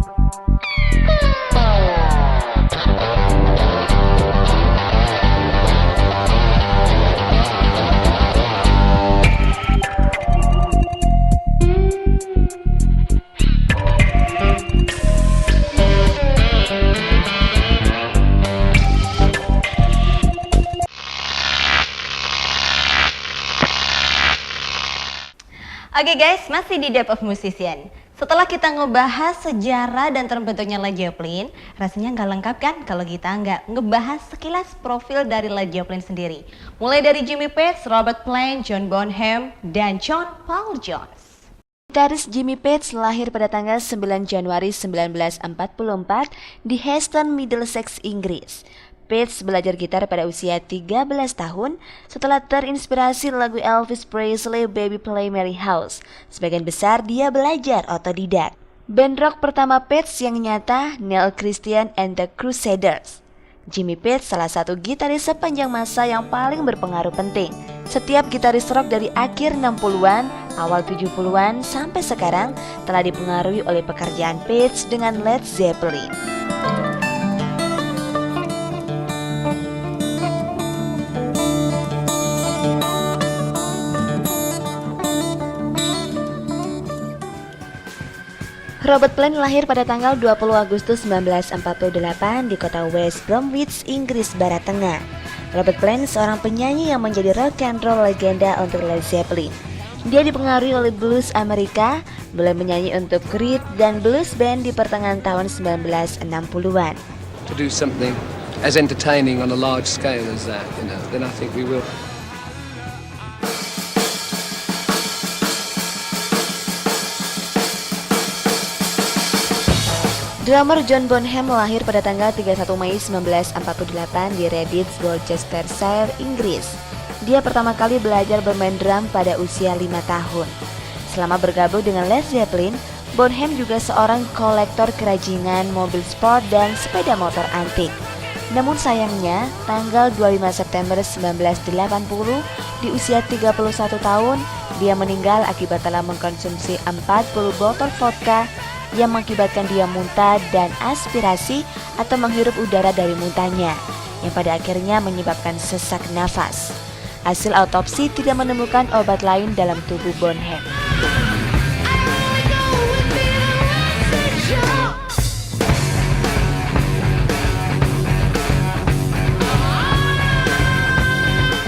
Oke guys, masih di Depth of Musician. Setelah kita ngebahas sejarah dan terbentuknya Led Zeppelin, rasanya nggak lengkap kan kalau kita nggak ngebahas sekilas profil dari Led Zeppelin sendiri. Mulai dari Jimmy Page, Robert Plant, John Bonham, dan John Paul Jones. Gitaris Jimmy Page lahir pada tanggal 9 Januari 1944 di Heston, Middlesex, Inggris. Page belajar gitar pada usia 13 tahun setelah terinspirasi lagu Elvis Presley Baby Play Mary House. Sebagian besar dia belajar otodidak. Band rock pertama Page yang nyata, Neil Christian and the Crusaders. Jimmy Page salah satu gitaris sepanjang masa yang paling berpengaruh penting. Setiap gitaris rock dari akhir 60-an, awal 70-an sampai sekarang telah dipengaruhi oleh pekerjaan Page dengan Led Zeppelin. Robert Plant lahir pada tanggal 20 Agustus 1948 di kota West Bromwich, Inggris Barat Tengah. Robert Plant seorang penyanyi yang menjadi rock and roll legenda untuk Led Zeppelin. Dia dipengaruhi oleh blues Amerika, mulai menyanyi untuk Creed dan blues band di pertengahan tahun 1960-an. To do something as entertaining on a large scale as that, then I think we will. Drummer John Bonham lahir pada tanggal 31 Mei 1948 di Redditch, Worcestershire, Inggris. Dia pertama kali belajar bermain drum pada usia 5 tahun. Selama bergabung dengan Led Zeppelin, Bonham juga seorang kolektor kerajinan mobil sport dan sepeda motor antik. Namun sayangnya, tanggal 25 September 1980, di usia 31 tahun, dia meninggal akibat telah mengkonsumsi 40 botol vodka yang mengakibatkan dia muntah dan aspirasi atau menghirup udara dari muntahnya, yang pada akhirnya menyebabkan sesak nafas. Hasil autopsi tidak menemukan obat lain dalam tubuh Bonham.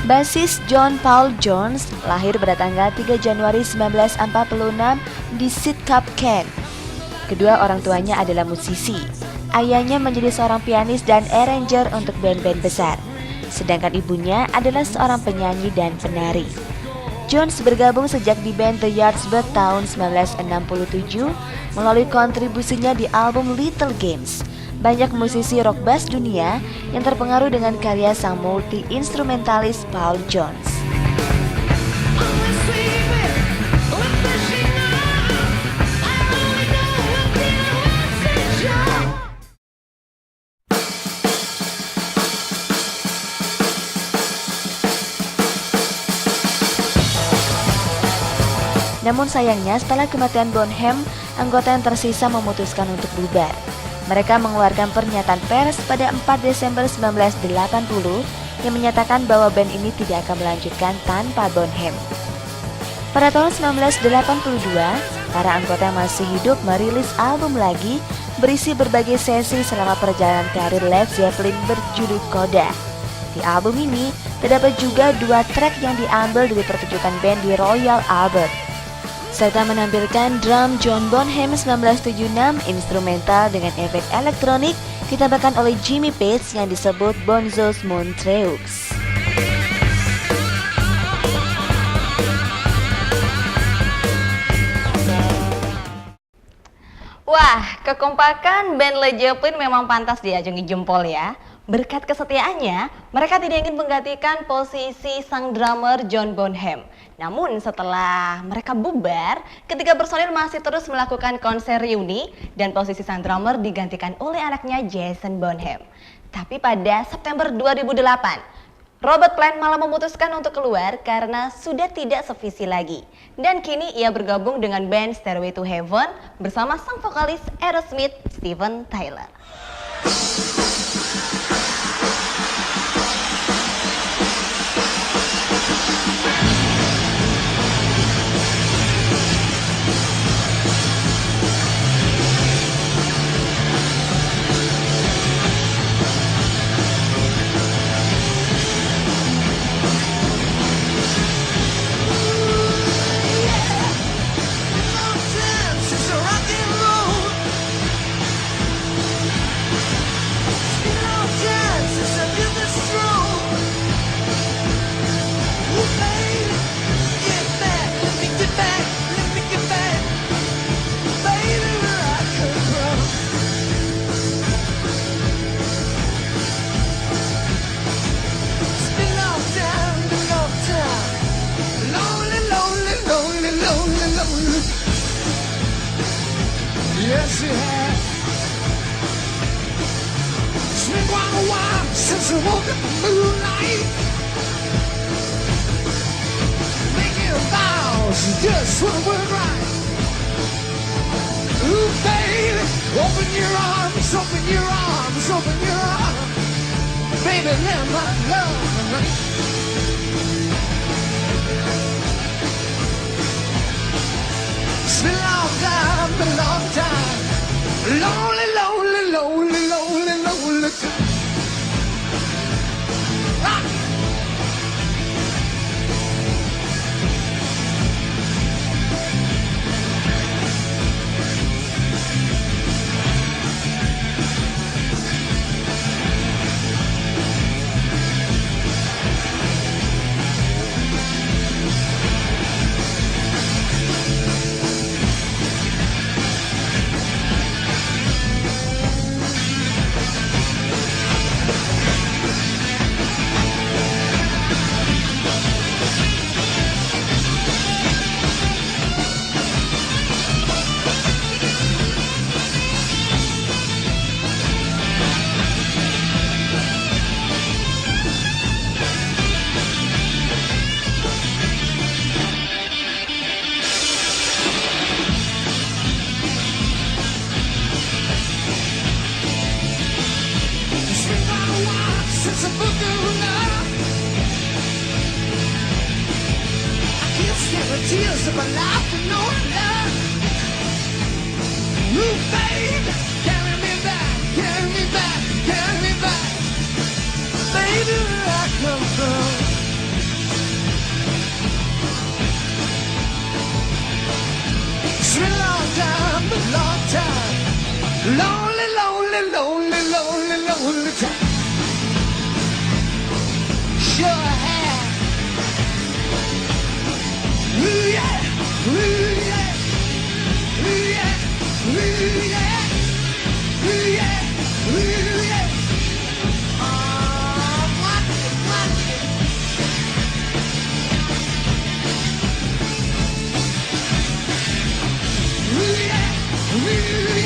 Basis John Paul Jones lahir pada tanggal 3 Januari 1946 di Sidcup, Kent. Kedua orang tuanya adalah musisi. Ayahnya menjadi seorang pianis dan arranger untuk band-band besar, sedangkan ibunya adalah seorang penyanyi dan penari. Jones bergabung sejak di band The Yardbirds tahun 1967 melalui kontribusinya di album Little Games. Banyak musisi rock bass dunia yang terpengaruh dengan karya sang multi-instrumentalis Paul Jones. Namun sayangnya setelah kematian Bonham, anggota yang tersisa memutuskan untuk bubar. Mereka mengeluarkan pernyataan pers pada 4 Desember 1980 yang menyatakan bahwa band ini tidak akan melanjutkan tanpa Bonham. Pada tahun 1982, para anggota yang masih hidup merilis album lagi berisi berbagai sesi selama perjalanan karir Led Zeppelin berjudul Coda. Di album ini terdapat juga 2 track yang diambil dari pertunjukan band di Royal Albert, serta menampilkan drum John Bonham 1976 instrumental dengan efek elektronik ditambahkan oleh Jimmy Page yang disebut Bonzo's Montreux. Wah, kekompakan band Led Zeppelin memang pantas diacungi jempol ya. Berkat kesetiaannya, mereka tidak ingin menggantikan posisi sang drummer John Bonham. Namun setelah mereka bubar, ketiga personil masih terus melakukan konser reuni dan posisi sang drummer digantikan oleh anaknya Jason Bonham. Tapi pada September 2008, Robert Plant malah memutuskan untuk keluar karena sudah tidak sevisi lagi. Dan kini ia bergabung dengan band Stairway to Heaven bersama sang vokalis Aerosmith Steven Tyler. Yes, it has. It's been quite a while since I woke up in the moonlight. Making vows just wouldn't work right. Ooh, baby, open your arms, open your arms, open your arms. Baby, let my love. It's been a long time, been a long time. Lonely, lonely, lonely, lonely, lonely time. Ah! Since a book of love, I can't stand the tears of my life for no love. Ooh, baby, carry me back, carry me back, carry me back. Baby, where I come from. It's been a long time, a long time. Lonely, lonely, lonely, lonely, lonely time. Sure have. Ooh yeah, ooh yeah, ooh yeah, ooh yeah, ooh yeah, ooh yeah. What? Ooh yeah, ooh yeah.